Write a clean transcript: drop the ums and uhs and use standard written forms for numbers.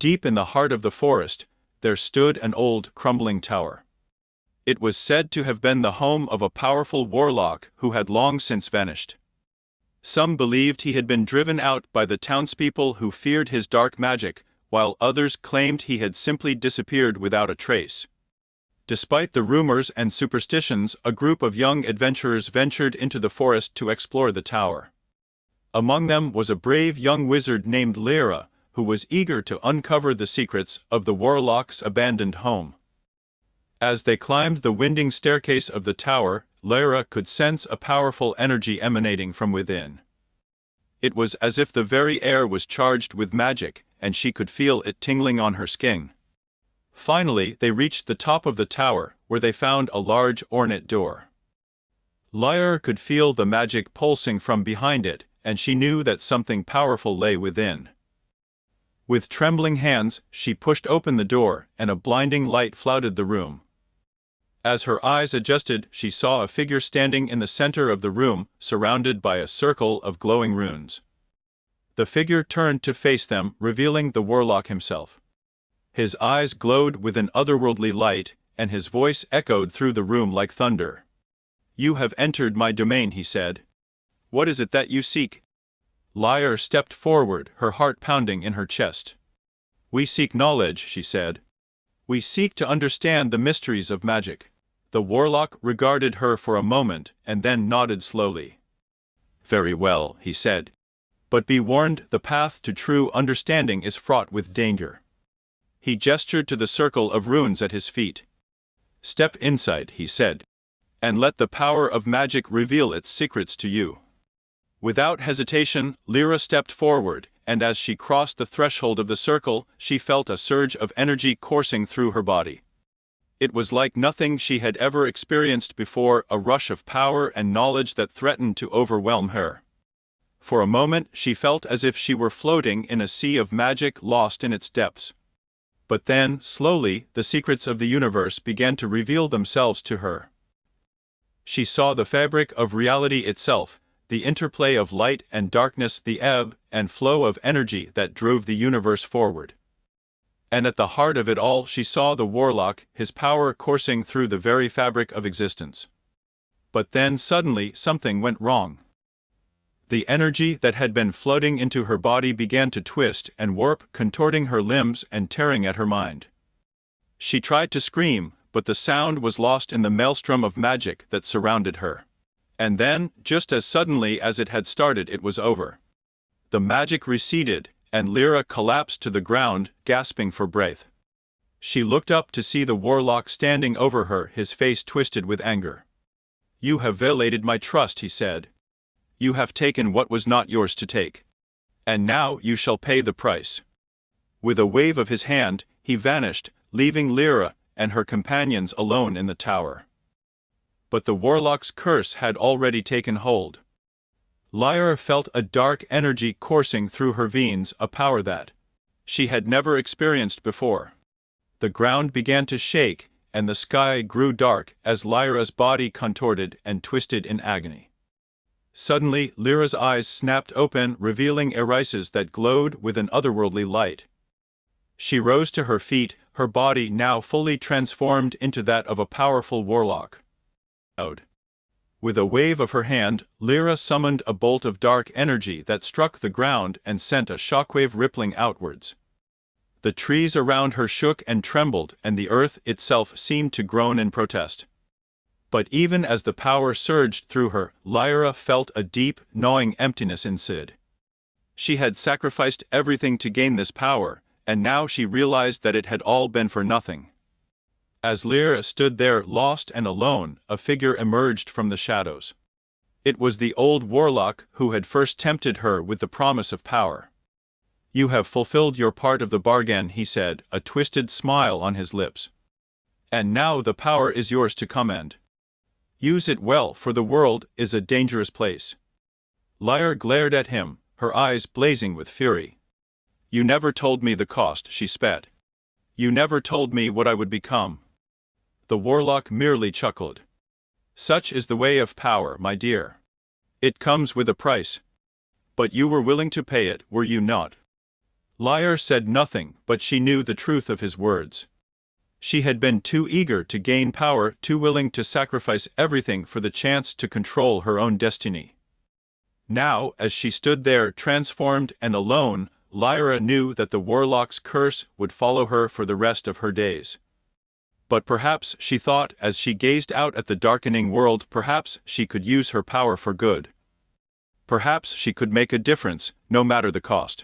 Deep in the heart of the forest, there stood an old, crumbling tower. It was said to have been the home of a powerful warlock who had long since vanished. Some believed he had been driven out by the townspeople who feared his dark magic, while others claimed he had simply disappeared without a trace. Despite the rumors and superstitions, a group of young adventurers ventured into the forest to explore the tower. Among them was a brave young wizard named Lyra, who was eager to uncover the secrets of the warlock's abandoned home. As they climbed the winding staircase of the tower, Lyra could sense a powerful energy emanating from within. It was as if the very air was charged with magic, and she could feel it tingling on her skin. Finally, they reached the top of the tower, where they found a large ornate door. Lyra could feel the magic pulsing from behind it, and she knew that something powerful lay within. With trembling hands, she pushed open the door, and a blinding light flooded the room. As her eyes adjusted, she saw a figure standing in the center of the room, surrounded by a circle of glowing runes. The figure turned to face them, revealing the warlock himself. His eyes glowed with an otherworldly light, and his voice echoed through the room like thunder. "You have entered my domain," he said. "What is it that you seek?" Lyra stepped forward, her heart pounding in her chest. "We seek knowledge," she said. "We seek to understand the mysteries of magic." The warlock regarded her for a moment, and then nodded slowly. "Very well," he said. "But be warned, the path to true understanding is fraught with danger." He gestured to the circle of runes at his feet. "Step inside," he said, "and let the power of magic reveal its secrets to you." Without hesitation, Lyra stepped forward, and as she crossed the threshold of the circle, she felt a surge of energy coursing through her body. It was like nothing she had ever experienced before, a rush of power and knowledge that threatened to overwhelm her. For a moment, she felt as if she were floating in a sea of magic, lost in its depths. But then, slowly, the secrets of the universe began to reveal themselves to her. She saw the fabric of reality itself, the interplay of light and darkness, the ebb and flow of energy that drove the universe forward. And at the heart of it all, she saw the warlock, his power coursing through the very fabric of existence. But then suddenly something went wrong. The energy that had been flooding into her body began to twist and warp, contorting her limbs and tearing at her mind. She tried to scream, but the sound was lost in the maelstrom of magic that surrounded her. And then, just as suddenly as it had started, it was over. The magic receded, and Lyra collapsed to the ground, gasping for breath. She looked up to see the warlock standing over her, his face twisted with anger. "You have violated my trust," he said. "You have taken what was not yours to take. And now you shall pay the price." With a wave of his hand, he vanished, leaving Lyra and her companions alone in the tower. But the warlock's curse had already taken hold. Lyra felt a dark energy coursing through her veins, a power that she had never experienced before. The ground began to shake, and the sky grew dark as Lyra's body contorted and twisted in agony. Suddenly, Lyra's eyes snapped open, revealing irises that glowed with an otherworldly light. She rose to her feet, her body now fully transformed into that of a powerful warlock. With a wave of her hand, Lyra summoned a bolt of dark energy that struck the ground and sent a shockwave rippling outwards. The trees around her shook and trembled, and the earth itself seemed to groan in protest. But even as the power surged through her, Lyra felt a deep, gnawing emptiness inside. She had sacrificed everything to gain this power, and now she realized that it had all been for nothing. As Lyra stood there, lost and alone, a figure emerged from the shadows. It was the old warlock who had first tempted her with the promise of power. "You have fulfilled your part of the bargain," he said, a twisted smile on his lips. "And now the power is yours to command. Use it well, for the world is a dangerous place." Lyra glared at him, her eyes blazing with fury. "You never told me the cost," she spat. "You never told me what I would become." The warlock merely chuckled. "Such is the way of power, my dear. It comes with a price. But you were willing to pay it, were you not?" Lyra said nothing, but she knew the truth of his words. She had been too eager to gain power, too willing to sacrifice everything for the chance to control her own destiny. Now, as she stood there transformed and alone, Lyra knew that the Warlock's curse would follow her for the rest of her days. But perhaps, she thought as she gazed out at the darkening world, perhaps she could use her power for good. Perhaps she could make a difference, no matter the cost.